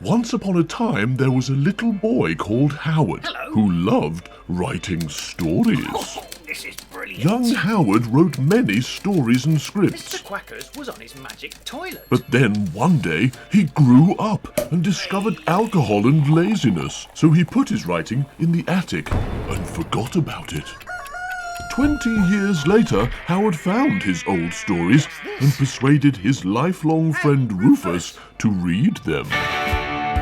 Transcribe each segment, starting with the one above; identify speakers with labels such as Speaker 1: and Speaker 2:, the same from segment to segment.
Speaker 1: Once upon a time, there was a little boy called Howard who loved writing stories.
Speaker 2: Oh, this is brilliant.
Speaker 1: Young Howard wrote many stories and scripts.
Speaker 2: Mr. Quackers was on his magic toilet.
Speaker 1: But then one day he grew up and discovered alcohol and laziness, so he put his writing in the attic and forgot about it. 20 years later, Howard found his old stories and persuaded his lifelong friend Rufus to read them.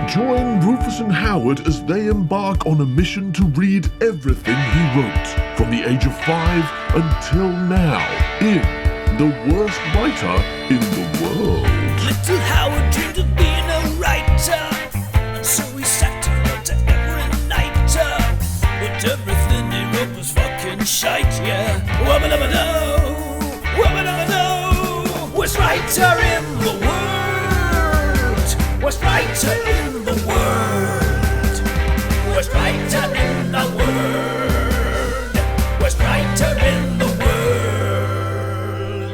Speaker 1: Join Rufus and Howard as they embark on a mission to read everything he wrote, from the age of 5 until now, in The Worst Writer in the World.
Speaker 3: Little Howard dreamed of being a writer, and so he sat and wrote every night. But everything he wrote was fucking shite, yeah. Wubba-dubba-doo, worst writer in the world, worst writer in the world, worst writer in the world, worst writer in the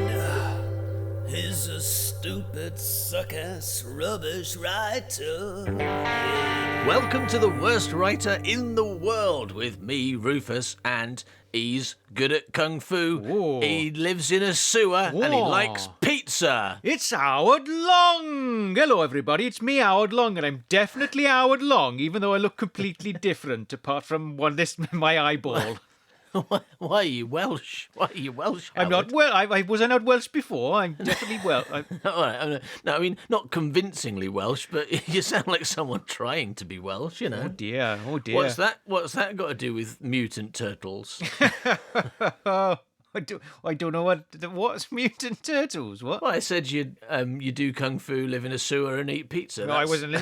Speaker 3: world. He's a stupid, suck-ass, rubbish writer.
Speaker 4: Welcome to The Worst Writer in the World with me, Rufus, and he's good at kung fu.
Speaker 2: Whoa.
Speaker 4: He lives in a sewer and he
Speaker 2: Whoa.
Speaker 4: likes pizza.
Speaker 2: It's Howard Long! Hello, everybody. It's me, Howard Long, and I'm definitely Howard Long, even though I look completely different, apart from my eyeball.
Speaker 4: Why are you Welsh? Why are you Welsh,
Speaker 2: I'm
Speaker 4: Howard?
Speaker 2: not well. Was I not Welsh before? I'm definitely well.
Speaker 4: All right, no, I mean, not convincingly Welsh, but you sound like someone trying to be Welsh, you know.
Speaker 2: Oh dear.
Speaker 4: What's that got to do with mutant turtles?
Speaker 2: I don't know what's mutant turtles. What?
Speaker 4: Well, I said you do kung fu, live in a sewer, and eat pizza.
Speaker 2: No, I wasn't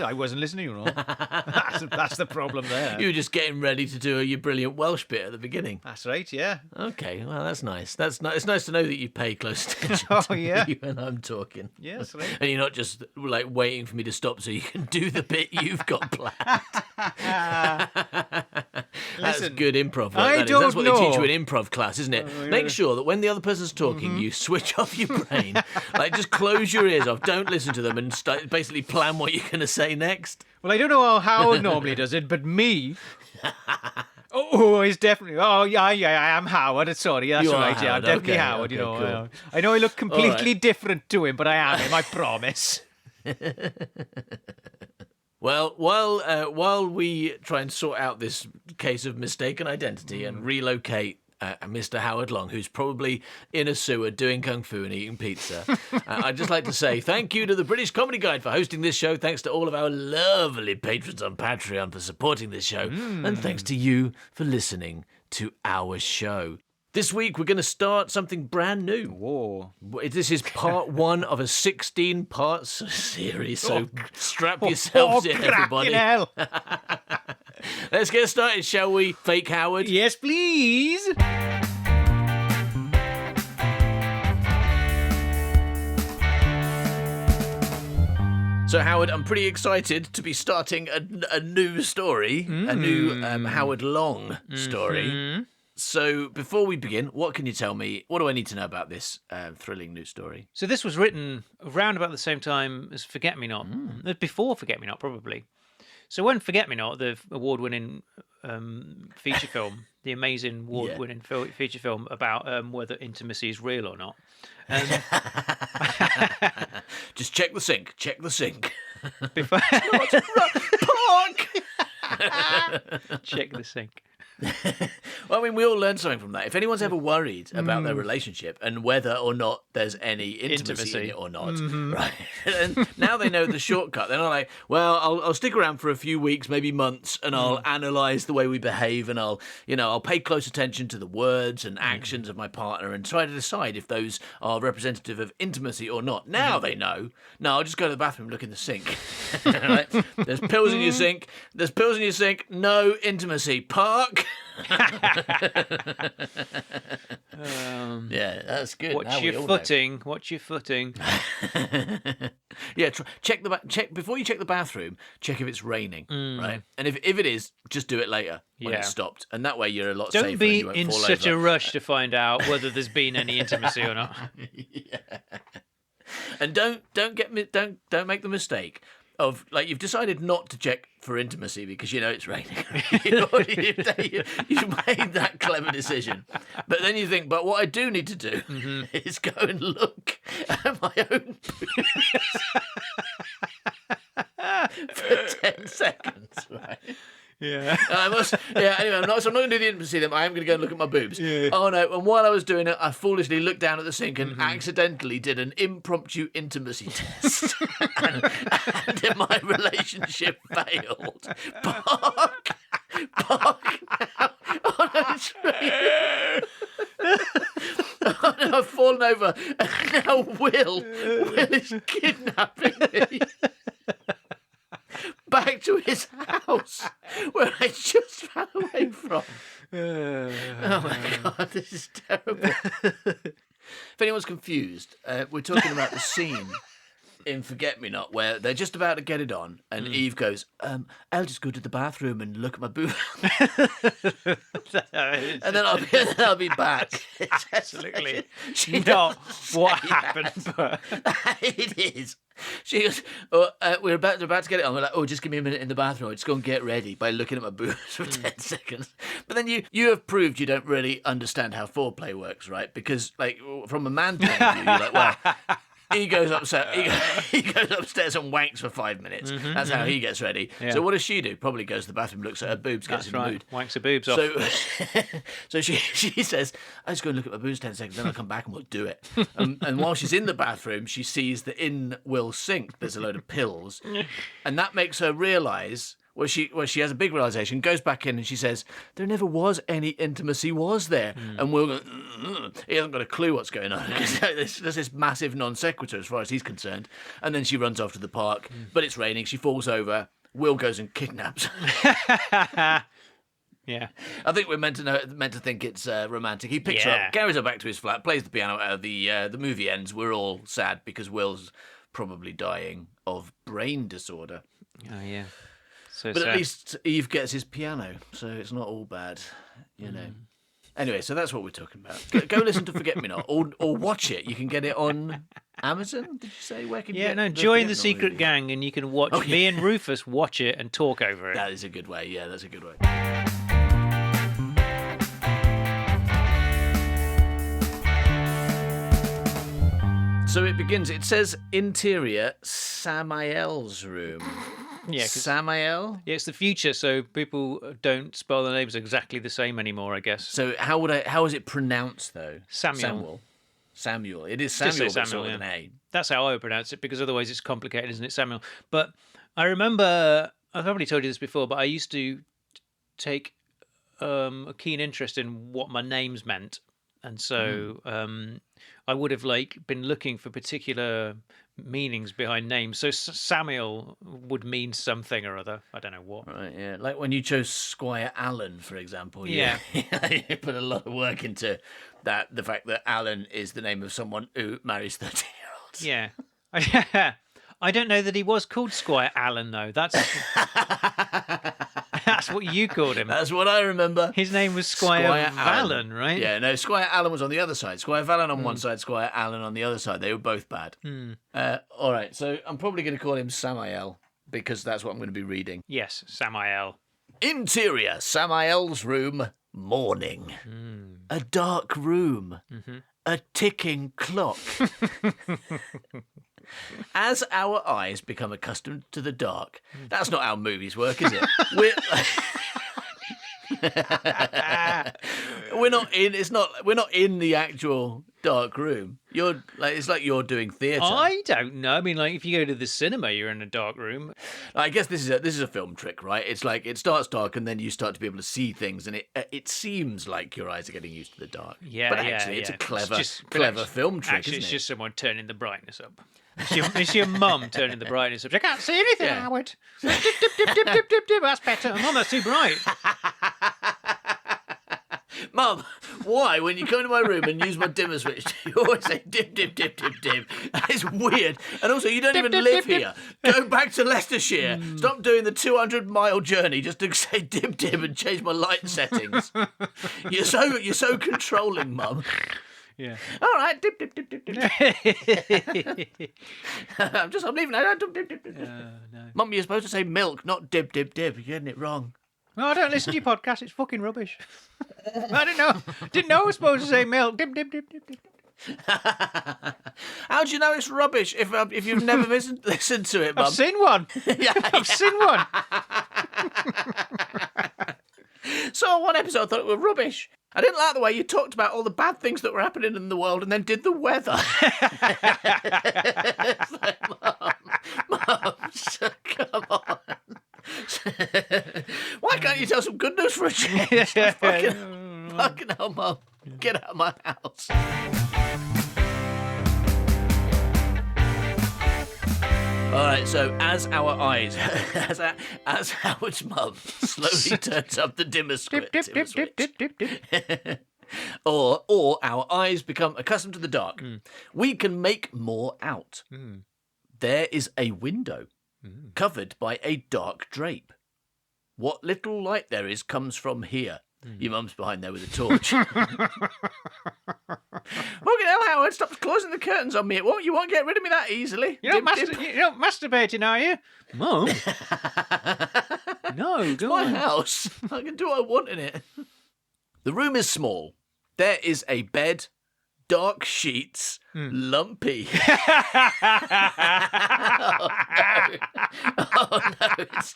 Speaker 2: listening. You know, that's the problem there.
Speaker 4: You were just getting ready to do your brilliant Welsh bit at the beginning.
Speaker 2: That's right. Yeah.
Speaker 4: Okay, well, that's nice. It's nice to know that you pay close attention
Speaker 2: Oh,
Speaker 4: to
Speaker 2: yeah.
Speaker 4: me when I'm talking.
Speaker 2: Yes, right.
Speaker 4: And you're not just like waiting for me to stop so you can do the bit you've got planned. That's
Speaker 2: Listen,
Speaker 4: good improv.
Speaker 2: I
Speaker 4: That is.
Speaker 2: don't
Speaker 4: That's what they teach you
Speaker 2: know.
Speaker 4: in improv class, isn't it? Make sure that when the other person's talking, you switch off your brain. Like, just close your ears off. Don't listen to them and basically plan what you're going to say next.
Speaker 2: Well, I don't know how Howard normally does it, but me. Oh, he's definitely. Oh, yeah, I am Howard. Sorry, that's
Speaker 4: You are
Speaker 2: right. Yeah, I'm
Speaker 4: Howard.
Speaker 2: definitely
Speaker 4: Okay,
Speaker 2: Howard.
Speaker 4: okay, cool.
Speaker 2: I know I look completely
Speaker 4: right.
Speaker 2: different to him, but I am him. I promise.
Speaker 4: Well, while we try and sort out this case of mistaken identity and relocate Mr. Howard Long, who's probably in a sewer doing kung fu and eating pizza, I'd just like to say thank you to the British Comedy Guide for hosting this show. Thanks to all of our lovely patrons on Patreon for supporting this show. And thanks to you for listening to our show. This week, we're going to start something brand new.
Speaker 2: Whoa.
Speaker 4: This is part 1 of a 16-part series, so strap yourselves in, everybody.
Speaker 2: Hell.
Speaker 4: Let's get started, shall we, Fake Howard?
Speaker 2: Yes, please.
Speaker 4: So, Howard, I'm pretty excited to be starting a new story, a new Howard Long story. So, before we begin, what can you tell me? What do I need to know about this thrilling new story?
Speaker 2: So this was written around about the same time as Forget Me Not. Before Forget Me Not, probably. So when Forget Me Not, the award-winning feature film, the amazing award-winning feature film about whether intimacy is real or not.
Speaker 4: Just check the sink. Check the sink.
Speaker 2: Before...
Speaker 4: Pork!
Speaker 2: Check the sink.
Speaker 4: Well, I mean, we all learned something from that. If anyone's ever worried about their relationship and whether or not there's any intimacy in it or not, right? And now they know the shortcut. They're not like, well, I'll stick around for a few weeks, maybe months, and I'll analyse the way we behave, and I'll pay close attention to the words and actions of my partner and try to decide if those are representative of intimacy or not. Now they know. No, I'll just go to the bathroom, look in the sink. Right? There's pills in your sink. There's pills in your sink. No intimacy. Park. Yeah, that's good.
Speaker 2: Watch
Speaker 4: Now we
Speaker 2: your
Speaker 4: all know.
Speaker 2: footing. Watch your footing.
Speaker 4: Yeah, check before you check the bathroom. Check if it's raining, right? And if it is, just do it later when it's stopped, and that way you're a lot safer.
Speaker 2: Don't
Speaker 4: and
Speaker 2: be
Speaker 4: you won't
Speaker 2: in
Speaker 4: fall
Speaker 2: such
Speaker 4: over.
Speaker 2: a rush to find out whether there's been any intimacy or not.
Speaker 4: Yeah. And don't make the mistake of, like, you've decided not to check for intimacy because you know it's raining. You've made that clever decision. But then you think, but what I do need to do is go and look at my own boobs for 10 seconds, right?
Speaker 2: Yeah.
Speaker 4: Anyway, I'm not going to do the intimacy then. I am going to go and look at my boobs.
Speaker 2: Yeah.
Speaker 4: Oh no! And while I was doing it, I foolishly looked down at the sink and accidentally did an impromptu intimacy test, and my relationship failed. Park now on a tree. Oh no! I've fallen over, and now Will is kidnapping me. Back to his house, where I just ran away from. Oh my God, this is terrible. If anyone's confused, we're talking about the scene in Forget-Me-Not where they're just about to get it on, and Eve goes, I'll just go to the bathroom and look at my boob. and then I'll be back.
Speaker 2: Absolutely not what happened, but
Speaker 4: it is. She goes, we're about to get it on. We're like, just give me a minute in the bathroom. I'll just go and get ready by looking at my boobs for 10 seconds. But then you have proved you don't really understand how foreplay works, right? Because, like, from a man point of view, you're like, well, he goes upstairs and wanks for 5 minutes. That's how he gets ready.
Speaker 2: Yeah.
Speaker 4: So what does she do? Probably goes to the bathroom, looks at her boobs, gets in the mood.
Speaker 2: Wanks her boobs off.
Speaker 4: So she says, I'll just go and look at my boobs 10 seconds, then I'll come back and we'll do it. And while she's in the bathroom, she sees that in Will's sink there's a load of pills. And that makes her realise, she has a big realisation, goes back in and she says, there never was any intimacy, was there? And Will goes, he hasn't got a clue what's going on. There's this massive non sequitur as far as he's concerned. And then she runs off to the park, but it's raining, she falls over, Will goes and kidnaps her.
Speaker 2: Yeah,
Speaker 4: I think we're meant to think it's romantic. He picks her up, carries her back to his flat, plays the piano. The movie ends. We're all sad because Will's probably dying of brain disorder.
Speaker 2: Oh yeah. So
Speaker 4: But
Speaker 2: sad.
Speaker 4: at least Eve gets his piano, so it's not all bad, you know. Anyway, so that's what we're talking about. Go listen to Forget-Me-Not, or watch it. You can get it on Amazon. Did you say where can you get
Speaker 2: join the
Speaker 4: Forget-Me-Not
Speaker 2: secret
Speaker 4: movie?
Speaker 2: gang, and you can watch me and Rufus watch it and talk over it.
Speaker 4: That is a good way. Yeah, that's a good way. So it begins. It says interior Samael's room.
Speaker 2: Yeah, 'cause-
Speaker 4: Samael.
Speaker 2: Yeah, it's the future, so people don't spell their names exactly the same anymore, I guess.
Speaker 4: So how is it pronounced though?
Speaker 2: Samuel.
Speaker 4: Samuel. It is
Speaker 2: Just say
Speaker 4: Samuel, but
Speaker 2: Samuel,
Speaker 4: sort of an A.
Speaker 2: That's how I would pronounce it, because otherwise it's complicated, isn't it, Samuel? But I remember, I've probably told you this before, but I used to take a keen interest in what my names meant. And so I would have been looking for particular meanings behind names. So Samuel would mean something or other. I don't know what.
Speaker 4: Right, yeah. Like when you chose Squire Allen, for example.
Speaker 2: Yeah.
Speaker 4: You put a lot of work into that. The fact that Allen is the name of someone who marries 13-year-olds.
Speaker 2: Yeah. I don't know that he was called Squire Allen, though. That's what you called him.
Speaker 4: That's what I remember.
Speaker 2: His name was Squire Vallon, right?
Speaker 4: Yeah, no, Squire Allen was on the other side. Squire Vallon on one side, Squire Allen on the other side. They were both bad. All right, so I'm probably going to call him Samael because that's what I'm going to be reading.
Speaker 2: Yes, Samael.
Speaker 4: Interior, Samael's room, morning. A dark room. A ticking clock. As our eyes become accustomed to the dark, that's not how movies work, is it? We're not in the actual dark room. It's like you're doing theatre.
Speaker 2: I don't know. I mean, if you go to the cinema, you're in a dark room.
Speaker 4: I guess this is a film trick, right? It's like it starts dark and then you start to be able to see things, and it seems like your eyes are getting used to the dark.
Speaker 2: Yeah,
Speaker 4: but actually, it's a clever film trick.
Speaker 2: Actually,
Speaker 4: isn't
Speaker 2: it's
Speaker 4: it?
Speaker 2: just someone turning the brightness up. It's your mum turning the brightness up. I can't see anything,
Speaker 4: Yeah.
Speaker 2: Howard. Dip, dip, dip, dip, dip, dip, dip. That's better. Mum, that's too bright.
Speaker 4: Mum, why, when you come to my room and use my dimmer switch, you always say dip, dip, dip, dip, dip? It's weird. And also, you don't
Speaker 2: Dip,
Speaker 4: even
Speaker 2: dip,
Speaker 4: live
Speaker 2: dip,
Speaker 4: here. Go back to Leicestershire. Stop doing the 200-mile journey just to say dip, dip and change my light settings. You're so controlling, Mum.
Speaker 2: Yeah.
Speaker 4: All right, dip, dip, dip, dip, dip. I'm leaving. Dip, dip, dip, dip.
Speaker 2: No.
Speaker 4: Mum, you're supposed to say milk, not dip, dip, dip. You're getting it wrong.
Speaker 2: No, I don't listen to your podcast. It's fucking rubbish. I didn't know. Didn't know I was supposed to say milk. Dip, dip, dip, dip, dip.
Speaker 4: How do you know it's rubbish if you've never listened to it, Mum?
Speaker 2: I've seen one. I've seen one.
Speaker 4: So one episode I thought it was rubbish. I didn't like the way you talked about all the bad things that were happening in the world and then did the weather. It's like, Mum, come on. Why can't you tell some good news for a change? Fucking hell, Mum. Get out of my house. All right, so as our eyes, as Howard's mum slowly turns up the dimmer switch, or our eyes become accustomed to the dark, we can make more out. There is a window covered by a dark drape. What little light there is comes from here. Your mum's behind there with a torch. Fucking hell, Howard, stop closing the curtains on me. You won't get rid of me that easily.
Speaker 2: You're not masturbating, are you? Mum? No, go
Speaker 4: My
Speaker 2: on.
Speaker 4: house. I can do what I want in it. The room is small. There is a bed, dark sheets, lumpy. Oh no, it's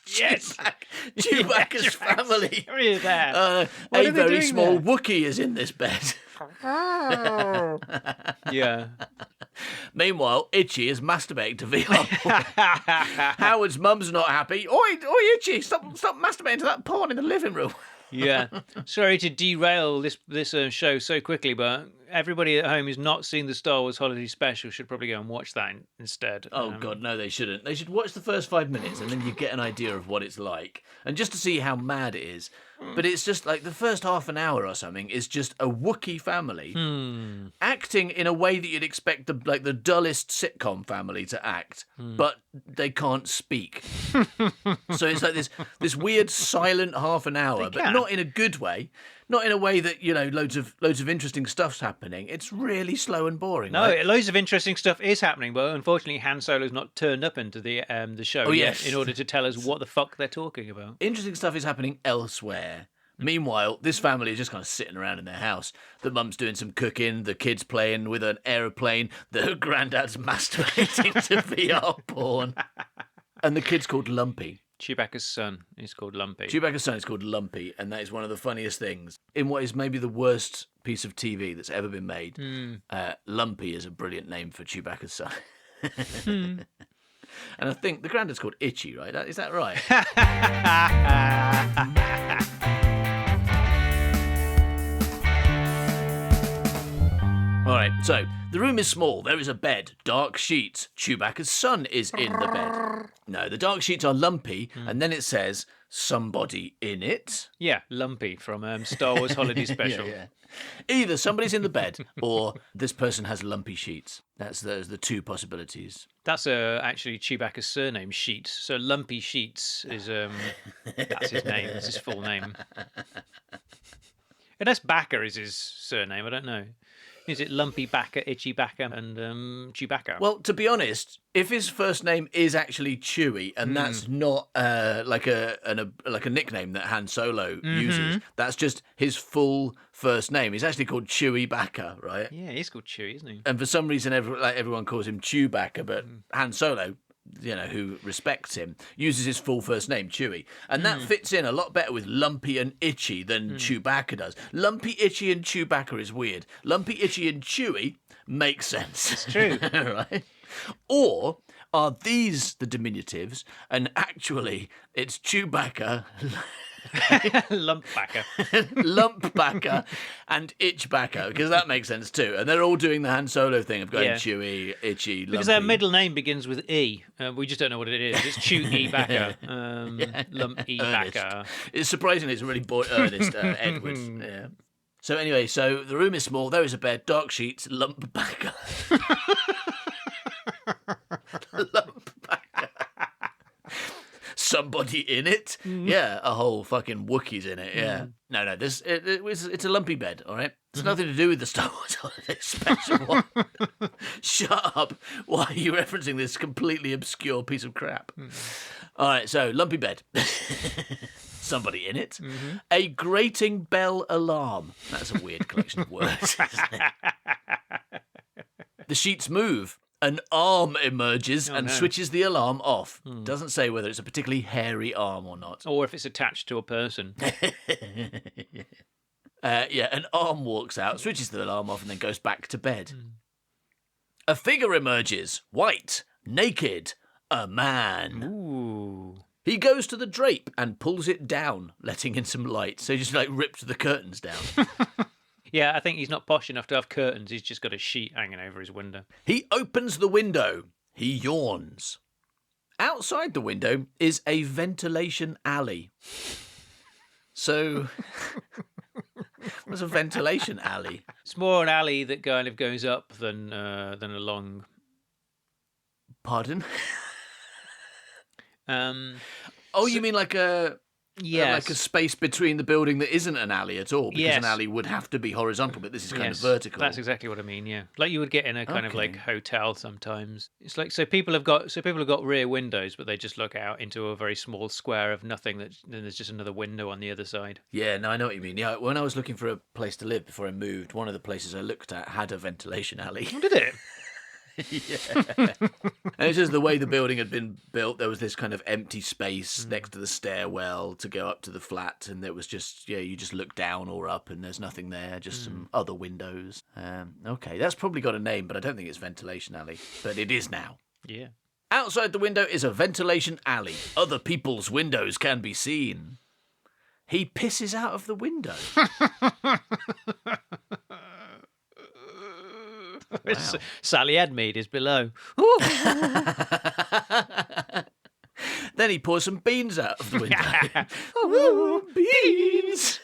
Speaker 4: Chewbacca's family.
Speaker 2: There.
Speaker 4: A very small Wookiee is in this bed.
Speaker 2: Yeah.
Speaker 4: Meanwhile, Itchy is masturbating to VR porn. Howard's mum's not happy. Oi, Itchy, stop masturbating to that porn in the living room.
Speaker 2: Yeah. Sorry to derail this show so quickly, but everybody at home who's not seen the Star Wars Holiday Special should probably go and watch that instead.
Speaker 4: Oh, God, no, they shouldn't. They should watch the first 5 minutes and then you get an idea of what it's like. And just to see how mad it is. But it's just like the first half an hour or something is just a Wookiee family acting in a way that you'd expect the dullest sitcom family to act, but they can't speak. So it's like this weird silent half an hour, but not in a good way. Not in a way that, loads of interesting stuff's happening. It's really slow and boring.
Speaker 2: No,
Speaker 4: right?
Speaker 2: loads of interesting stuff is happening, but unfortunately Han Solo's not turned up into the show yet in order to tell us what the fuck they're talking about.
Speaker 4: Interesting stuff is happening elsewhere. Meanwhile, this family is just kind of sitting around in their house. The mum's doing some cooking, the kid's playing with an aeroplane, the granddad's masturbating to VR porn. And the kid's called Lumpy.
Speaker 2: Chewbacca's son is called Lumpy.
Speaker 4: Chewbacca's son is called Lumpy, and that is one of the funniest things in what is maybe the worst piece of TV that's ever been made. Lumpy is a brilliant name for Chewbacca's son. And I think the granddad's called Itchy, right? Is that right? All right, so the room is small. There is a bed, dark sheets. Chewbacca's son is in the bed. No, the dark sheets are lumpy, and then it says somebody in it.
Speaker 2: Yeah, Lumpy from Star Wars Holiday Special.
Speaker 4: Yeah. Either somebody's in the bed or this person has lumpy sheets. Those are the two possibilities.
Speaker 2: That's actually Chewbacca's surname, Sheets. So Lumpy Sheets is that's his name. That's his full name. Unless Backer is his surname, I don't know. Is it Lumpy Backer, Itchy Backer, and Chewbacca?
Speaker 4: Well, to be honest, if his first name is actually Chewie, and that's not like a nickname that Han Solo uses, that's just his full first name. He's actually called Chewie Backer, right?
Speaker 2: Yeah, he's called Chewie, isn't he?
Speaker 4: And for some reason, everyone calls him Chewbacca, but Han Solo, who respects him, uses his full first name, Chewie. And that fits in a lot better with Lumpy and Itchy than Chewbacca does. Lumpy, Itchy, and Chewbacca is weird. Lumpy, Itchy, and Chewie makes sense.
Speaker 2: It's true.
Speaker 4: Right? Or are these the diminutives, and actually it's Chewbacca...
Speaker 2: Lumpbacker.
Speaker 4: Lumpbacker and Itchbacker, because that makes sense too. And they're all doing the Han Solo thing of going Chewy, Itchy, Lumpy.
Speaker 2: Because their middle name begins with E. We just don't know what it is. It's Chew-E Backer. Lump-E Backer.
Speaker 4: It's surprisingly, it's really earnest, Edward. Yeah. So anyway, the room is small. There is a bed, dark sheets, Lumpbacker. Lumpbacker. Somebody in it? Yeah, a whole fucking Wookiee's in it, yeah. No, it's a lumpy bed, all right? It's nothing to do with the Star Wars Holiday Special one. Shut up. Why are you referencing this completely obscure piece of crap? All right, so lumpy bed. Somebody in it. A grating bell alarm. That's a weird collection of words, isn't it? The sheets move. An arm emerges and switches the alarm off. Doesn't say whether it's a particularly hairy arm or not.
Speaker 2: Or if it's attached to a person.
Speaker 4: An arm walks out, switches the alarm off, and then goes back to bed. A figure emerges, white, naked, a man.
Speaker 2: Ooh.
Speaker 4: He goes to the drape and pulls it down, letting in some light. So he just rips the curtains down.
Speaker 2: Yeah, I think he's not posh enough to have curtains. He's just got a sheet hanging over his window.
Speaker 4: He opens the window. He yawns. Outside the window is a ventilation alley. So, what's a ventilation alley?
Speaker 2: It's more an alley that kind of goes up than a long.
Speaker 4: Pardon? You mean like a space between the building that isn't an alley at all? Because an alley would have to be horizontal, but this is kind of vertical.
Speaker 2: That's exactly what I mean. Yeah, like you would get in a kind of like hotel sometimes. It's like so people have got rear windows, but they just look out into a very small square of nothing. Then there's just another window on the other side.
Speaker 4: Yeah, no, I know what you mean. Yeah, when I was looking for a place to live before I moved, one of the places I looked at had a ventilation alley.
Speaker 2: Oh, did it?
Speaker 4: Yeah. And it's just the way the building had been built. There was this kind of empty space next to the stairwell to go up to the flat, and there was just you just look down or up, and there's nothing there, just some other windows. Okay, that's probably got a name, but I don't think it's ventilation alley. But it is now.
Speaker 2: Yeah.
Speaker 4: Outside the window is a ventilation alley. Other people's windows can be seen. He pisses out of the window. Wow.
Speaker 2: Sally Edmead is below.
Speaker 4: Then he pours some beans out of the window. Ooh, beans!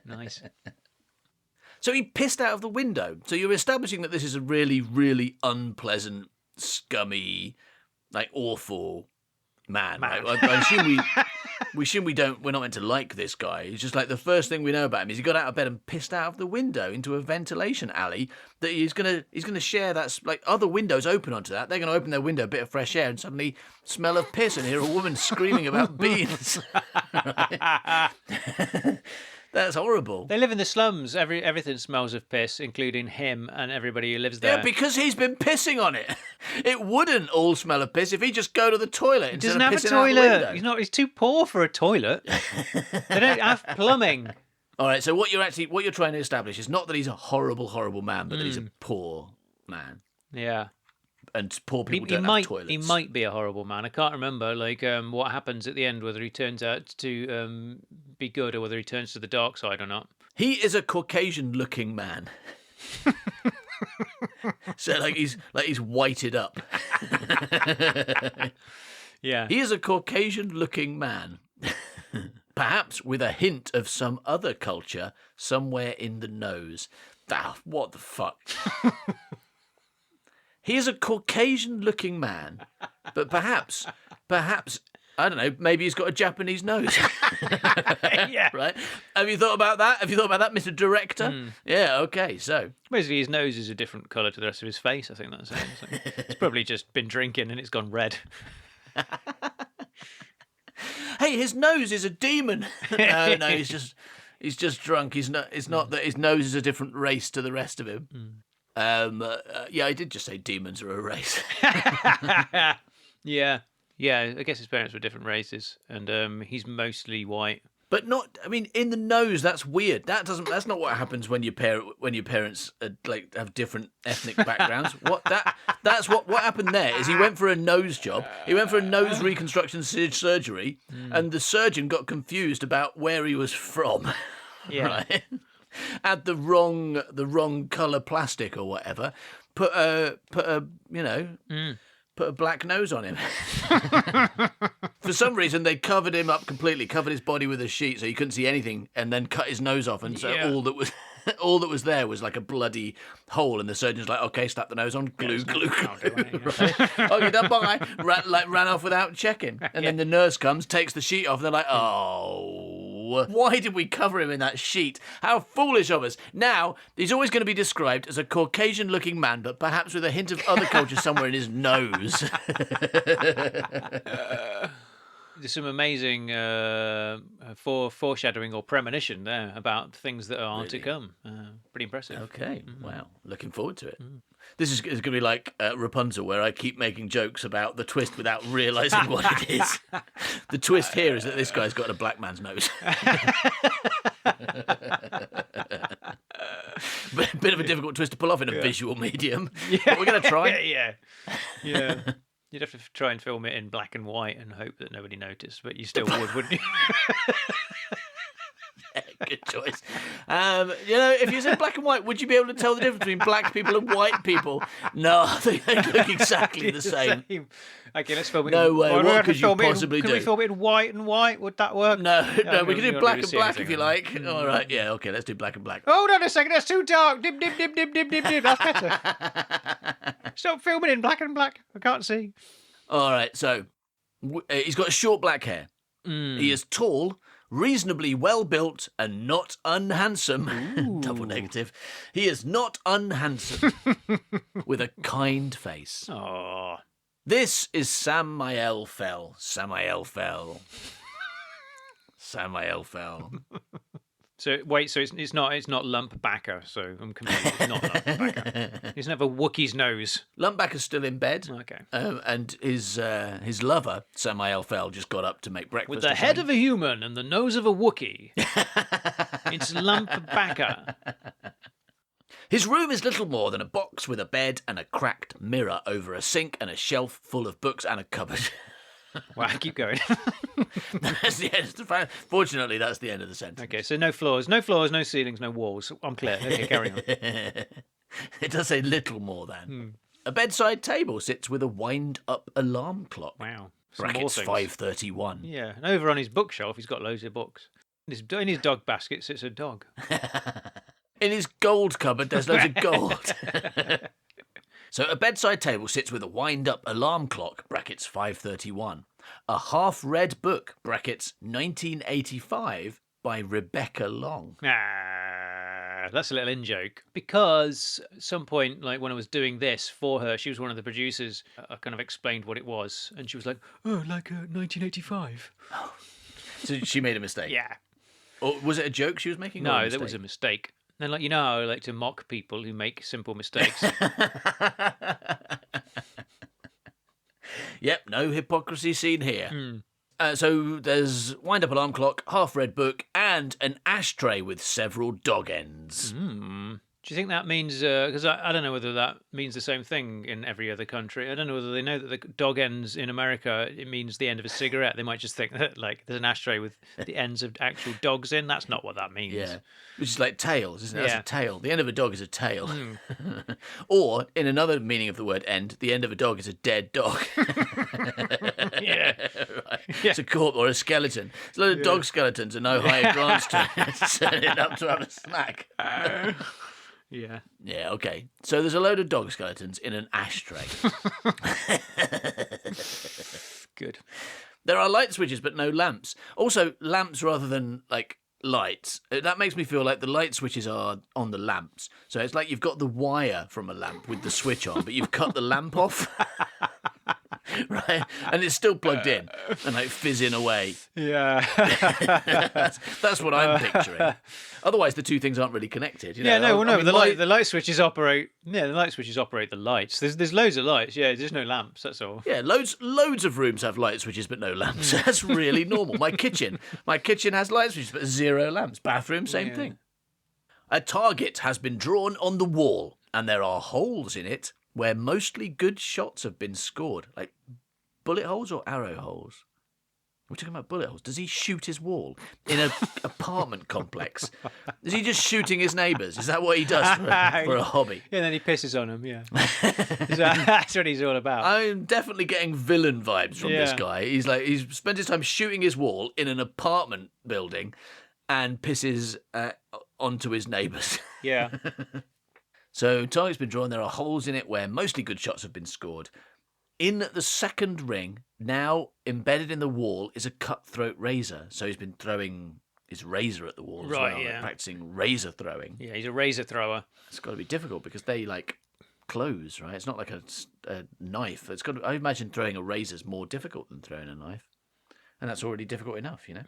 Speaker 2: Nice.
Speaker 4: So he pissed out of the window. So you're establishing that this is a really, really unpleasant, scummy, awful man. Right? I assume we're not meant to like this guy. It's just the first thing we know about him is he got out of bed and pissed out of the window into a ventilation alley that he's gonna share. That's other windows open onto that. They're gonna open their window, a bit of fresh air, and suddenly smell of piss and hear a woman screaming about beans. That's horrible.
Speaker 2: They live in the slums. Everything smells of piss, including him and everybody who lives there.
Speaker 4: Yeah, because he's been pissing on it. It wouldn't all smell of piss if he just go to the toilet.
Speaker 2: He doesn't have a toilet. He's too poor for a toilet. They don't have plumbing.
Speaker 4: All right. So what you're trying to establish is not that he's a horrible, horrible man, but that he's a poor man.
Speaker 2: Yeah.
Speaker 4: And poor people don't have toilets.
Speaker 2: He might be a horrible man. I can't remember what happens at the end, whether he turns out to be good or whether he turns to the dark side or not.
Speaker 4: He is a Caucasian-looking man. So he's whited up.
Speaker 2: Yeah.
Speaker 4: He is a Caucasian-looking man. Perhaps with a hint of some other culture somewhere in the nose. What the fuck? He is a Caucasian-looking man, but perhaps, I don't know, maybe he's got a Japanese nose.
Speaker 2: Yeah.
Speaker 4: Right? Have you thought about that? Mr. Director? Yeah, okay, so.
Speaker 2: Basically, his nose is a different colour to the rest of his face, I think that's it. It's probably just been drinking and it's gone red.
Speaker 4: Hey, his nose is a demon. No, he's just drunk. It's not that his nose is a different race to the rest of him. I did just say demons are a race.
Speaker 2: Yeah, I guess his parents were different races, and he's mostly white.
Speaker 4: But not, in the nose. That's weird. That's not what happens when your parents have different ethnic backgrounds. What happened there is he went for a nose job. He went for a nose reconstruction surgery, and the surgeon got confused about where he was from.
Speaker 2: Yeah.
Speaker 4: Right? Had the wrong colour plastic or whatever. Put a black nose on him. For some reason, they covered him up completely, covered his body with a sheet so you couldn't see anything, and then cut his nose off. And so all that was there was a bloody hole. And the surgeon's like, "Okay, slap the nose on, glue." Right? Oh, you're done, bye. Ran off without checking. And then the nurse comes, takes the sheet off, and they're like, "Oh." Why did we cover him in that sheet? How foolish of us. Now, he's always going to be described as a Caucasian-looking man, but perhaps with a hint of other culture somewhere in his nose.
Speaker 2: There's some amazing foreshadowing or premonition there about things that are to come. Pretty impressive.
Speaker 4: Okay, wow. Looking forward to it. This is going to be like Rapunzel, where I keep making jokes about the twist without realising what it is. The twist here is that this guy's got a black man's nose. Bit of a difficult twist to pull off in a visual medium. Yeah. But we're going to try.
Speaker 2: Yeah. You'd have to try and film it in black and white and hope that nobody noticed, but you still would, wouldn't you?
Speaker 4: Good choice. If you said black and white, would you be able to tell the difference between black people and white people? No, they look exactly the same.
Speaker 2: Okay, let's film it.
Speaker 4: No way. What could you possibly do?
Speaker 2: Can we film it in white and white? Would that work?
Speaker 4: No, we can do black and black if you like. All right, yeah, okay, let's do black and black.
Speaker 2: Hold on a second, that's too dark. Dim, dim, dim, dim, dim, dim, dim. That's better. Stop filming in black and black. I can't see.
Speaker 4: All right, so he's got short black hair. He is tall, reasonably well built, and not unhandsome. Double negative. He is not unhandsome, with a kind face.
Speaker 2: Oh.
Speaker 4: This is Samael Fell. Samael Fell.
Speaker 2: So wait, so it's not Lump Backer. So I'm confused. It's not Lump Backer. He doesn't have a Wookiee's nose.
Speaker 4: Lumpbacker's still in bed.
Speaker 2: Okay.
Speaker 4: And his lover, Samael Fell, just got up to make breakfast.
Speaker 2: With the head of a human and the nose of a Wookiee. It's Lump Backer.
Speaker 4: His room is little more than a box with a bed and a cracked mirror over a sink and a shelf full of books and a cupboard.
Speaker 2: Wow, keep going.
Speaker 4: That's the end. Fortunately, that's the end of the sentence.
Speaker 2: Okay, so no floors, no ceilings, no walls. I'm clear. Okay, carry on.
Speaker 4: It does say little more than. A bedside table sits with a wind-up alarm clock.
Speaker 2: Wow.
Speaker 4: Brackets 5:31.
Speaker 2: Yeah, and over on his bookshelf, he's got loads of books. In his dog basket sits a dog.
Speaker 4: In his gold cupboard, there's loads of gold. So a bedside table sits with a wind-up alarm clock, brackets 5:31. A half-read book, brackets 1985, by Rebecca Long.
Speaker 2: That's a little in-joke. Because at some point, like when I was doing this for her, she was one of the producers. I kind of explained what it was, and she was like, "Oh, like 1985."
Speaker 4: So she made a mistake?
Speaker 2: Yeah.
Speaker 4: Or was it a joke she was making?
Speaker 2: No, that was a mistake. And like, I like to mock people who make simple mistakes.
Speaker 4: Yep, no hypocrisy seen here. So there's wind-up alarm clock, half-read book, and an ashtray with several dog ends.
Speaker 2: Do you think that means, because I don't know whether that means the same thing in every other country. I don't know whether they know that the dog ends in America, it means the end of a cigarette. They might just think that, like, there's an ashtray with the ends of actual dogs in. That's not what that means.
Speaker 4: Yeah, which is like tails, isn't it? That's a tail. The end of a dog is a tail. Or, in another meaning of the word end, the end of a dog is a dead dog.
Speaker 2: Yeah.
Speaker 4: Right. Yeah. It's a corpse or a skeleton. It's a load of dog skeletons and no higher grants to turn it up to have a snack.
Speaker 2: Yeah.
Speaker 4: Yeah, okay. So there's a load of dog skeletons in an ashtray.
Speaker 2: Good.
Speaker 4: There are light switches, but no lamps. Also, lamps rather than, like, lights. That makes me feel like the light switches are on the lamps. So it's like you've got the wire from a lamp with the switch on, but you've cut the lamp off. Right? And it's still plugged in and, like, fizzing away.
Speaker 2: Yeah.
Speaker 4: That's what I'm picturing. Otherwise, the two things aren't really connected. You know?
Speaker 2: Yeah, no, well, no. The light switches operate. Yeah, the light switches operate the lights. There's loads of lights. Yeah, there's no lamps. That's all.
Speaker 4: Yeah, loads of rooms have light switches, but no lamps. That's really normal. My kitchen has light switches, but 0 lamps. Bathroom, same thing. A target has been drawn on the wall, and there are holes in it where mostly good shots have been scored. Like bullet holes or arrow holes? We're talking about bullet holes. Does he shoot his wall in an apartment complex? Is he just shooting his neighbours? Is that what he does for a hobby?
Speaker 2: Yeah, and then he pisses on them, yeah. That's what he's all about.
Speaker 4: I'm definitely getting villain vibes from this guy. He's spent his time shooting his wall in an apartment building and pisses onto his neighbours.
Speaker 2: Yeah.
Speaker 4: So target's been drawn. There are holes in it where mostly good shots have been scored. In the second ring, now embedded in the wall, is a cutthroat razor. So he's been throwing his razor at the wall as
Speaker 2: Right,
Speaker 4: well,
Speaker 2: yeah.
Speaker 4: like practicing razor throwing.
Speaker 2: Yeah, he's a razor thrower.
Speaker 4: It's got to be difficult because they like close, right? It's not like a knife. It's got. I imagine throwing a razor is more difficult than throwing a knife, and that's already difficult enough, you know.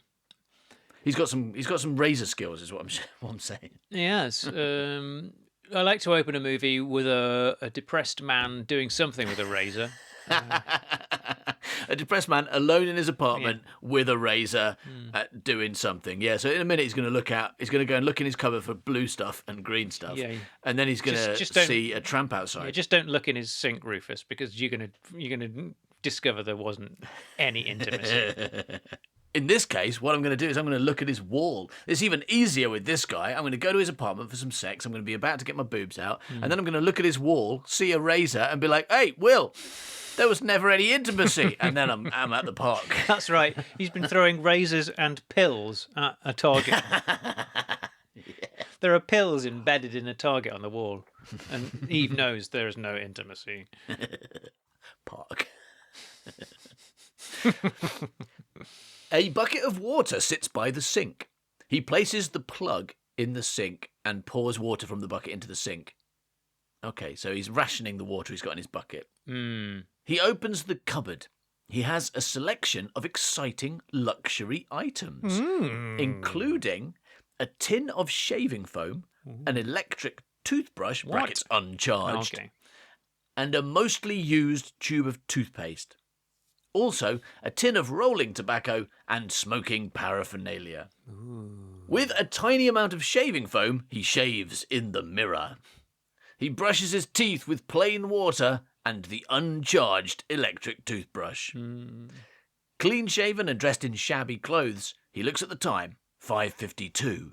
Speaker 4: He's got some razor skills, is what I'm saying.
Speaker 2: Yes. I like to open a movie with a depressed man doing something with a razor.
Speaker 4: A depressed man alone in his apartment with a razor doing something. Yeah, so in a minute he's going to go and look in his cupboard for blue stuff and green stuff.
Speaker 2: Yeah.
Speaker 4: And then he's going to see a tramp outside.
Speaker 2: Yeah, just don't look in his sink, Rufus, because you're gonna discover there wasn't any intimacy.
Speaker 4: In this case, what I'm going to do is I'm going to look at his wall. It's even easier with this guy. I'm going to go to his apartment for some sex. I'm going to be about to get my boobs out. And then I'm going to look at his wall, see a razor, and be like, hey, Will, there was never any intimacy. And then I'm at the park.
Speaker 2: That's right. He's been throwing razors and pills at a target. There are pills embedded in a target on the wall. And Eve knows there is no intimacy.
Speaker 4: Park. A bucket of water sits by the sink. He places the plug in the sink and pours water from the bucket into the sink. Okay, so he's rationing the water he's got in his bucket. He opens the cupboard. He has a selection of exciting luxury items, including a tin of shaving foam, an electric toothbrush, brackets uncharged, and a mostly used tube of toothpaste. Also, a tin of rolling tobacco and smoking paraphernalia. With a tiny amount of shaving foam, he shaves in the mirror. He brushes his teeth with plain water and the uncharged electric toothbrush. Clean-shaven and dressed in shabby clothes, he looks at the time, 5:52.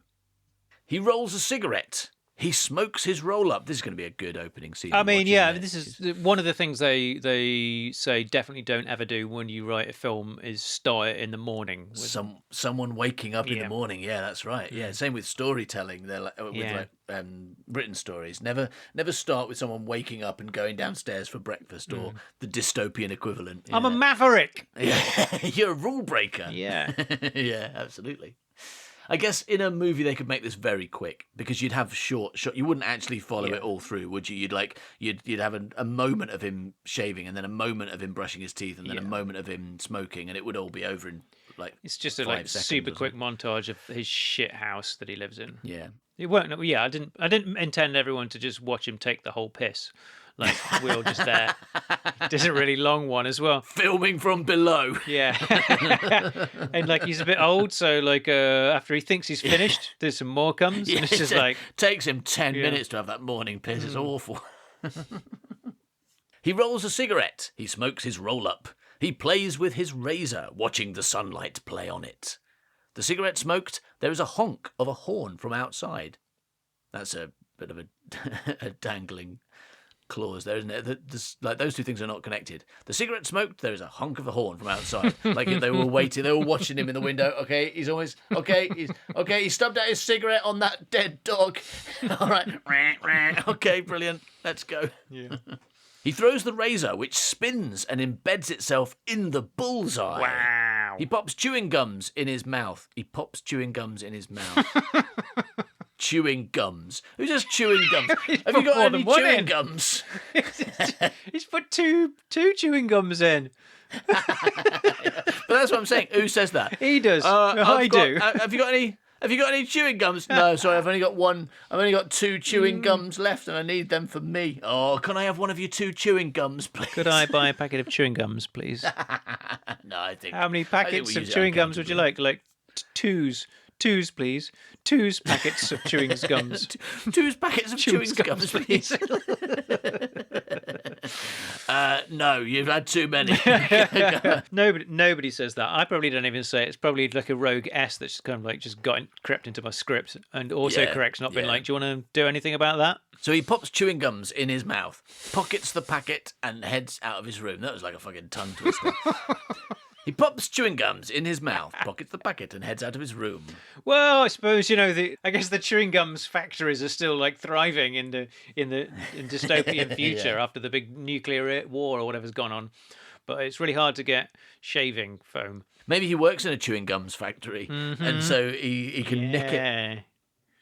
Speaker 4: He rolls a cigarette. He smokes his roll-up. This is going to be a good opening scene.
Speaker 2: I mean, yeah, this is one of the things they say definitely don't ever do when you write a film is start it in the morning. With
Speaker 4: Someone waking up in the morning. Yeah, that's right. Yeah, same with storytelling. They're like, written stories. Never start with someone waking up and going downstairs for breakfast or the dystopian equivalent.
Speaker 2: I'm a maverick.
Speaker 4: Yeah, you're a rule breaker.
Speaker 2: Yeah.
Speaker 4: Yeah, absolutely. I guess in a movie they could make this very quick because you'd have short. You wouldn't actually follow it all through, would you? You'd have a moment of him shaving, and then a moment of him brushing his teeth, and then a moment of him smoking, and it would all be over in like. It's just a
Speaker 2: super quick montage of his shit house that he lives in.
Speaker 4: Yeah,
Speaker 2: it won't. Yeah, I didn't intend everyone to just watch him take the whole piss. Like, we're all just there. There's a really long one as well.
Speaker 4: Filming from below.
Speaker 2: Yeah. And, like, he's a bit old, so, like, after he thinks he's finished, there's some more comes.
Speaker 4: Yeah,
Speaker 2: and it's just like...
Speaker 4: Takes him 10 minutes to have that morning piss. It's awful. He rolls a cigarette. He smokes his roll-up. He plays with his razor, watching the sunlight play on it. The cigarette smoked, there is a honk of a horn from outside. That's a bit of a dangling... clause there, isn't it? Like those two things are not connected. The cigarette smoked, there is a honk of a horn from outside. Like they were waiting, they were watching him in the window. Okay, he's always he stubbed out his cigarette on that dead dog. All right. Okay, brilliant. Let's go.
Speaker 2: Yeah.
Speaker 4: He throws the razor, which spins and embeds itself in the bullseye.
Speaker 2: Wow.
Speaker 4: He pops chewing gums in his mouth. Chewing gums. Who's just chewing gums? Have you got any chewing gums?
Speaker 2: He's put two chewing gums in.
Speaker 4: But that's what I'm saying. Who says that?
Speaker 2: He does. I do.
Speaker 4: Have you got any chewing gums? No, sorry, I've only got one. I've only got 2 chewing gums left, and I need them for me. Oh, can I have one of your 2 chewing gums, please?
Speaker 2: Could I buy a packet of chewing gums, please?
Speaker 4: No, I think.
Speaker 2: How many packets of chewing gums would you like? Like twos, please. 2 packets of chewing gums.
Speaker 4: 2 packets of chewing gums, please. No, you've had too many.
Speaker 2: Nobody says that. I probably don't even say it. It's probably like a rogue S that's kind of like just crept into my script and autocorrect's not been like, do you want to do anything about that?
Speaker 4: So he pops chewing gums in his mouth, pockets the packet, and heads out of his room. That was like a fucking tongue twister. He pops chewing gums in his mouth, pockets the packet, and heads out of his room.
Speaker 2: Well, I suppose I guess the chewing gums factories are still like thriving in dystopian future after the big nuclear war or whatever's gone on. but it's really hard to get shaving foam.
Speaker 4: Maybe he works in a chewing gums factory, and so he can nick it.
Speaker 2: Yeah.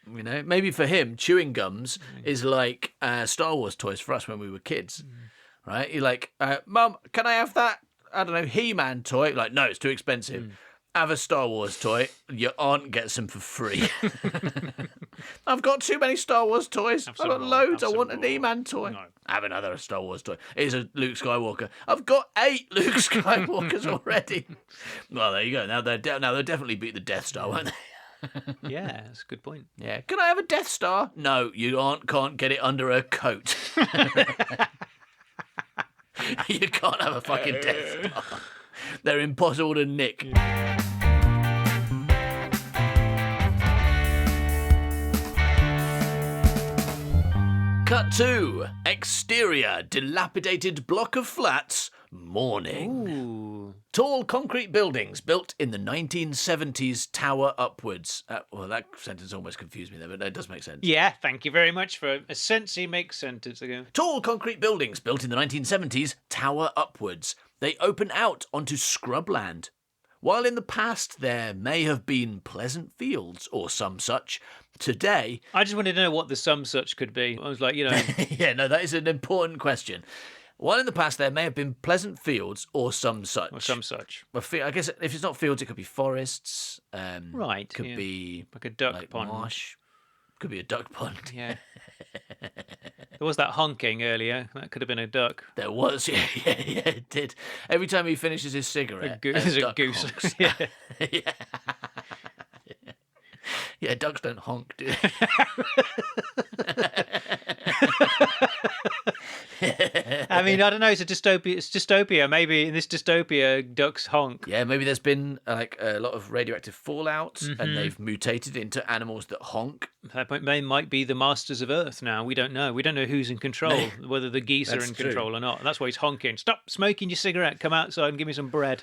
Speaker 4: You know, maybe for him, chewing gums is like Star Wars toys for us when we were kids, right? You're like, Mum, can I have that? I don't know, He-Man toy? Like, no, it's too expensive. Have a Star Wars toy. Your aunt gets them for free. I've got too many Star Wars toys. I've got loads. I want an He-Man toy.
Speaker 2: No.
Speaker 4: Have another Star Wars toy. It's a Luke Skywalker. I've got 8 Luke Skywalkers already. Well, there you go. Now they'll definitely beat the Death Star, won't they?
Speaker 2: Yeah, that's a good point.
Speaker 4: Yeah. Can I have a Death Star? No, your aunt can't get it under her coat. You can't have a fucking Death Star. They're impossible to nick. Cut 2. Exterior, dilapidated block of flats, morning.
Speaker 2: Ooh.
Speaker 4: Tall concrete buildings built in the 1970s tower upwards. Well, that sentence almost confused me there, but it does make sense.
Speaker 2: Yeah, thank you very much for a sensey makes sentence ago.
Speaker 4: Tall concrete buildings built in the 1970s tower upwards. They open out onto scrubland. While in the past there may have been pleasant fields or some such, today...
Speaker 2: I just wanted to know what the some such could be. I was like, you know...
Speaker 4: Yeah, no, that is an important question. While in the past there may have been pleasant fields or some such.
Speaker 2: Or some such.
Speaker 4: Well, I guess if it's not fields, it could be forests.
Speaker 2: Right.
Speaker 4: Could
Speaker 2: yeah.
Speaker 4: be
Speaker 2: like a duck
Speaker 4: like
Speaker 2: pond.
Speaker 4: marsh. Could be a duck pond.
Speaker 2: Yeah. There was that honking earlier. That could have been a duck.
Speaker 4: There was, yeah, it did. Every time he finishes his cigarette,
Speaker 2: There's a
Speaker 4: duck
Speaker 2: goose.
Speaker 4: honks.
Speaker 2: Yeah.
Speaker 4: Yeah. Yeah, ducks don't honk, do they?
Speaker 2: I mean, I don't know. It's a dystopia. It's dystopia. Maybe in this dystopia, ducks honk.
Speaker 4: Yeah, maybe there's been like a lot of radioactive fallout, and they've mutated into animals that honk.
Speaker 2: They might be the masters of Earth now. We don't know. We don't know who's in control, whether the geese are
Speaker 4: That's
Speaker 2: in
Speaker 4: true.
Speaker 2: control or not. That's why he's honking. Stop smoking your cigarette. Come outside and give me some bread.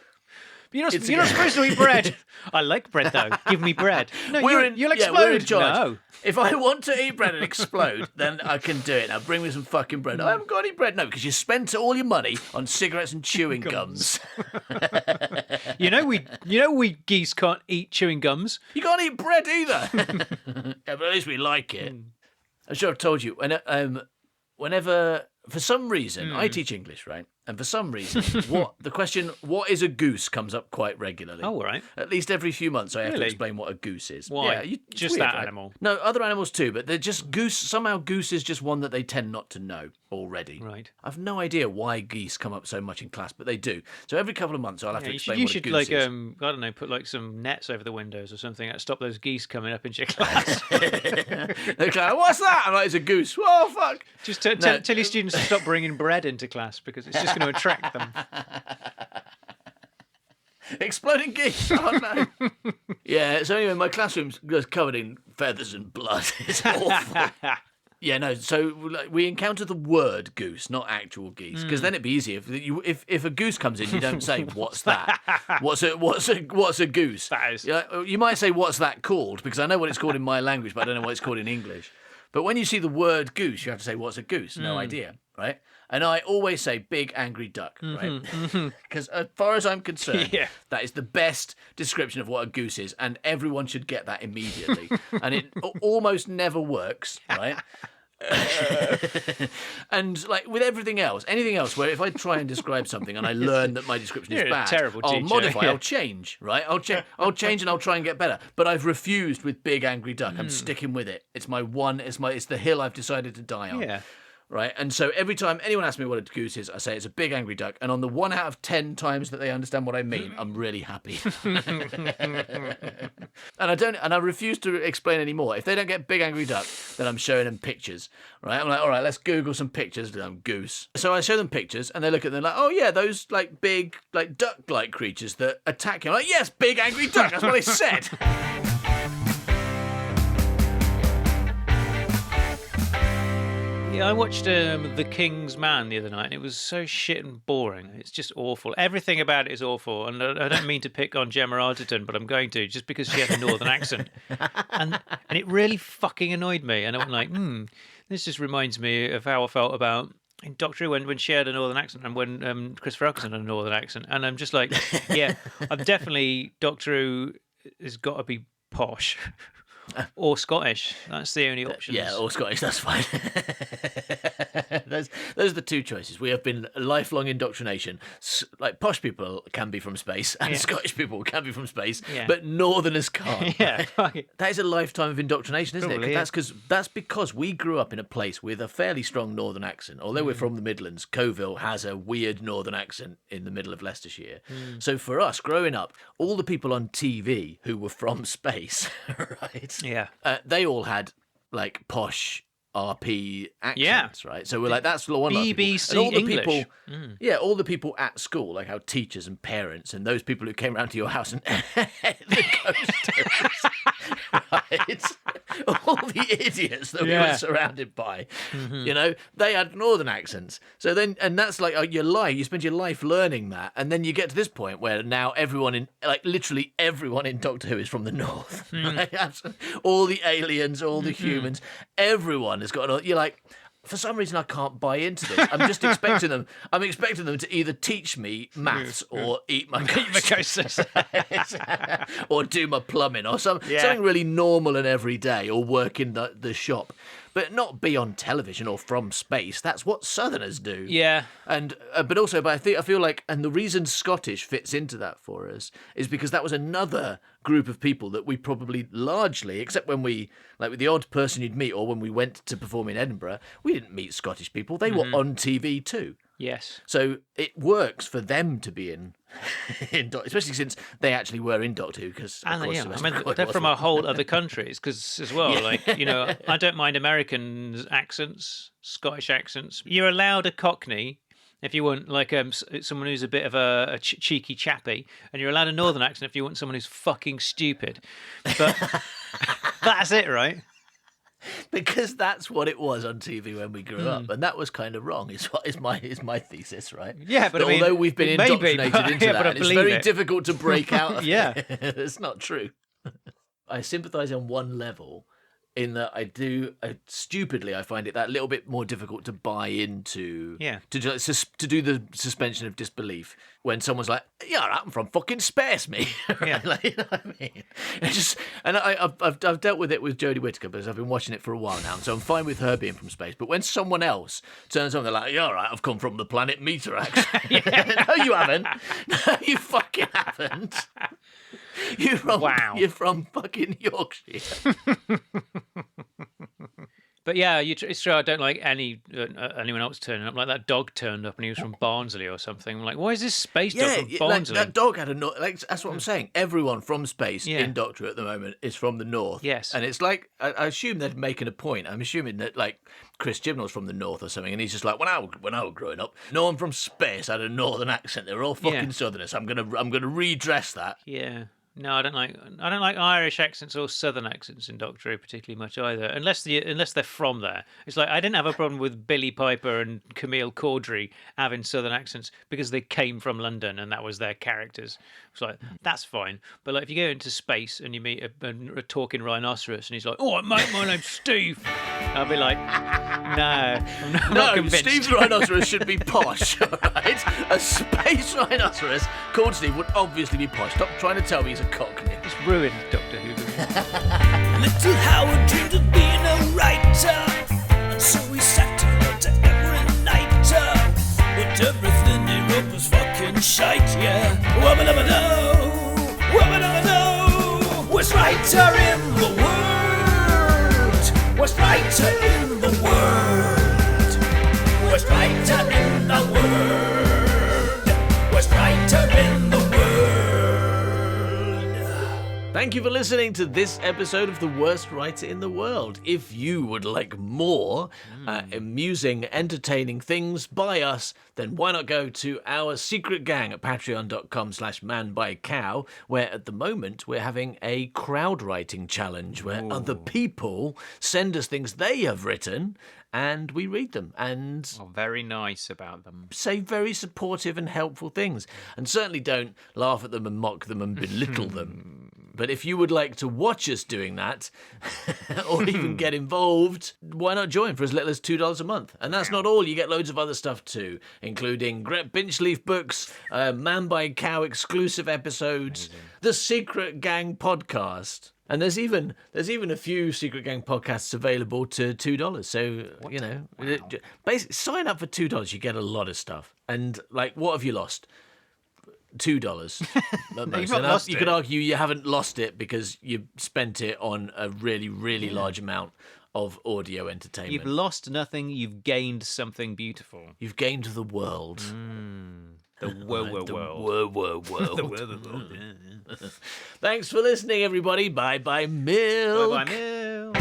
Speaker 2: But you're
Speaker 4: It's
Speaker 2: not supposed to eat bread. I like bread, though. Give me bread. No, you'll explode.
Speaker 4: We're in charge.
Speaker 2: No.
Speaker 4: If I want to eat bread and explode, then I can do it. Now bring me some fucking bread. I haven't got any bread. No, because you spent all your money on cigarettes and chewing gums.
Speaker 2: You know we geese can't eat chewing gums.
Speaker 4: You can't eat bread either. Yeah, but at least we like it. I'm sure I've told you. Whenever, for some reason, I teach English, right? And for some reason, the question, what is a goose, comes up quite regularly.
Speaker 2: Oh, all right.
Speaker 4: At least every few months I have to
Speaker 2: Really?
Speaker 4: explain what a goose is.
Speaker 2: Why?
Speaker 4: Yeah, it's
Speaker 2: Just
Speaker 4: weird,
Speaker 2: that
Speaker 4: right?
Speaker 2: animal?
Speaker 4: No, other animals too, but they're just goose. Somehow goose is just one that they tend not to know already.
Speaker 2: Right.
Speaker 4: I've no idea why geese come up so much in class, but they do. So every couple of months I'll have to
Speaker 2: You
Speaker 4: explain
Speaker 2: should
Speaker 4: what a goose
Speaker 2: like
Speaker 4: is.
Speaker 2: I don't know, put like some nets over the windows or something to stop those geese coming up into your class.
Speaker 4: They're like, what's that? I'm like, it's a goose. Oh, fuck.
Speaker 2: Just tell your students to stop bringing bread into class because it's just going to attract them.
Speaker 4: Exploding geese. Oh, no. Yeah, so anyway, my classroom's just covered in feathers and blood. It's awful. Yeah, no. So we encounter the word goose, not actual geese, because then it'd be easier if a goose comes in, you don't say what's that. What's a goose?
Speaker 2: That is.
Speaker 4: You might say what's that called, because I know what it's called in my language, but I don't know what it's called in English. But when you see the word goose, you have to say what's a goose? No idea, right? And I always say big angry duck, right? Because as far as I'm concerned, that is the best description of what a goose is, and everyone should get that immediately. And it almost never works, right? And like with everything else, anything else where if I try and describe something and I learn that my description is
Speaker 2: You're a
Speaker 4: bad,
Speaker 2: terrible
Speaker 4: I'll
Speaker 2: teacher.
Speaker 4: modify,
Speaker 2: Yeah.
Speaker 4: I'll change, right? I'll change and I'll try and get better. But I've refused with big angry duck. I'm sticking with it. It's it's the hill I've decided to die on.
Speaker 2: Yeah.
Speaker 4: Right, and so every time anyone asks me what a goose is, I say it's a big angry duck. And on the 1 out of 10 times that they understand what I mean, I'm really happy. And I refuse to explain any more. If they don't get big angry duck, then I'm showing them pictures. Right, I'm like, all right, let's Google some pictures of goose. So I show them pictures, and they look at them like, oh yeah, those like big like duck-like creatures that attack you. I'm like, yes, big angry duck. That's what I said.
Speaker 2: Yeah, I watched The King's Man the other night, and it was so shit and boring. It's just awful. Everything about it is awful, and I don't mean to pick on Gemma Arterton, but I'm going to, just because she had a northern accent. And it really fucking annoyed me, and I'm like, this just reminds me of how I felt about in Doctor Who when she had a northern accent and when Christopher Eccleston had a northern accent, and I'm just like, yeah, I'm definitely Doctor Who has got to be posh or Scottish. That's the only options.
Speaker 4: Yeah, or Scottish, that's fine. those are the two choices. We have been lifelong indoctrination. Like, posh people can be from space, and Scottish people can be from space, but Northerners can't.
Speaker 2: Yeah,
Speaker 4: that is a lifetime of indoctrination, isn't
Speaker 2: Probably
Speaker 4: it? That's because we grew up in a place with a fairly strong Northern accent. Although we're from the Midlands, Coville has a weird Northern accent in the middle of Leicestershire. So for us, growing up, all the people on TV who were from space, right?
Speaker 2: Yeah.
Speaker 4: They all had like posh RP accents, right? So we're like, that's the one.
Speaker 2: BBC
Speaker 4: and all the
Speaker 2: English.
Speaker 4: people, all the people at school, like our teachers and parents, and those people who came around to your house and the coasters, right? All the idiots that we were surrounded by, you know, they had Northern accents. So then, and that's like your life. You spend your life learning that, and then you get to this point where now literally everyone in Doctor Who is from the North. Right? All the aliens, all the humans, everyone has got. You're like, for some reason, I can't buy into this. I'm just expecting them. I'm expecting them to either teach me maths or eat my coasters, or do my plumbing, or something really normal and everyday, or work in the shop, but not be on television or from space. That's what Southerners do.
Speaker 2: Yeah.
Speaker 4: And but I feel like, and the reason Scottish fits into that for us is because that was another group of people that we probably largely, except when we, like with the odd person you'd meet, or when we went to perform in Edinburgh, we didn't meet Scottish people. They were on TV too.
Speaker 2: Yes.
Speaker 4: So it works for them to be in especially since they actually were in Doctor Who, because
Speaker 2: they're from a whole other countries, because as well, like, you know, I don't mind American accents, Scottish accents. You're allowed a Cockney if you want, like, someone who's a bit of a cheeky chappy, and you're allowed a Northern accent if you want someone who's fucking stupid. But that's it, right?
Speaker 4: Because that's what it was on TV when we grew up, and that was kind of wrong. Is my thesis, right?
Speaker 2: Yeah, but
Speaker 4: although we've been indoctrinated into that, and it's very difficult to break out of it. It's not true. I sympathise on one level, in that I stupidly I find it that little bit more difficult to buy into. Yeah. To do the suspension of disbelief when someone's like, "Yeah, I'm from fucking space, me." Yeah. Like, you know what I mean? I've dealt with it with Jodie Whittaker because I've been watching it for a while now, so I'm fine with her being from space. But when someone else turns on, they're like, "Yeah, all right, I've come from the planet Meterax." No, you haven't. No, you fucking haven't. You're from fucking Yorkshire.
Speaker 2: But yeah, it's true. I don't like anyone else turning up. Like that dog turned up and he was from Barnsley or something. I'm like, why is this space dog from Barnsley?
Speaker 4: Like, that dog had that's what I'm saying. Everyone from space in Doctor Who at the moment is from the North.
Speaker 2: Yes.
Speaker 4: And it's like, I assume they're making a point. I'm assuming that, like, Chris Chibnall's from the North or something, and he's just like, when I was growing up, no one from space had a Northern accent. They were all fucking Southerners. I'm gonna redress that.
Speaker 2: Yeah. No, I don't like Irish accents or Southern accents in Doctor Who particularly much either, unless they're from there. It's like I didn't have a problem with Billy Piper and Camille Caudry having Southern accents because they came from London and that was their characters. It's like, that's fine. But like if you go into space and you meet a talking rhinoceros and he's like, "Oh, mate, my name's Steve," I'll be like, "No, I'm not convinced."
Speaker 4: Steve's rhinoceros should be posh, right? A space rhinoceros called Steve would obviously be posh. Stop trying to tell me he's a Cockney.
Speaker 2: It's ruined Doctor Who.
Speaker 3: Little Howard dreamed of being a writer, and so he sat to every night. But everything he wrote was fucking shite, yeah. Wubba-dubba-doo, worst writer in the world, worst writer in the world, worst writer in the world, worst writer in the world.
Speaker 4: Thank you for listening to this episode of The Worst Writer in the World. If you would like more amusing, entertaining things by us, then why not go to our secret gang at patreon.com/manbycow, where at the moment we're having a crowd writing challenge where other people send us things they have written and we read them and
Speaker 2: very nice about them,
Speaker 4: say very supportive and helpful things, and certainly don't laugh at them and mock them and belittle them. But if you would like to watch us doing that, or even get involved, why not join for as little as $2 a month? And that's not all. You get loads of other stuff too, including Binchleaf books, Man by Cow exclusive episodes, the Secret Gang podcast. And there's even a few Secret Gang podcasts available to $2. So, basically sign up for $2. You get a lot of stuff. And what have you lost? $2. You could argue you haven't lost it because you spent it on a really, really large amount of audio entertainment.
Speaker 5: You've lost nothing. You've gained something beautiful.
Speaker 4: You've gained the world.
Speaker 5: The world.
Speaker 4: The world. Thanks for listening, everybody. Bye-bye, Milk.
Speaker 5: Bye-bye, Milk.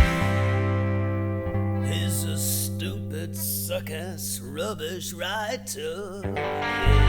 Speaker 3: He's a stupid, suck-ass, rubbish writer. Yeah.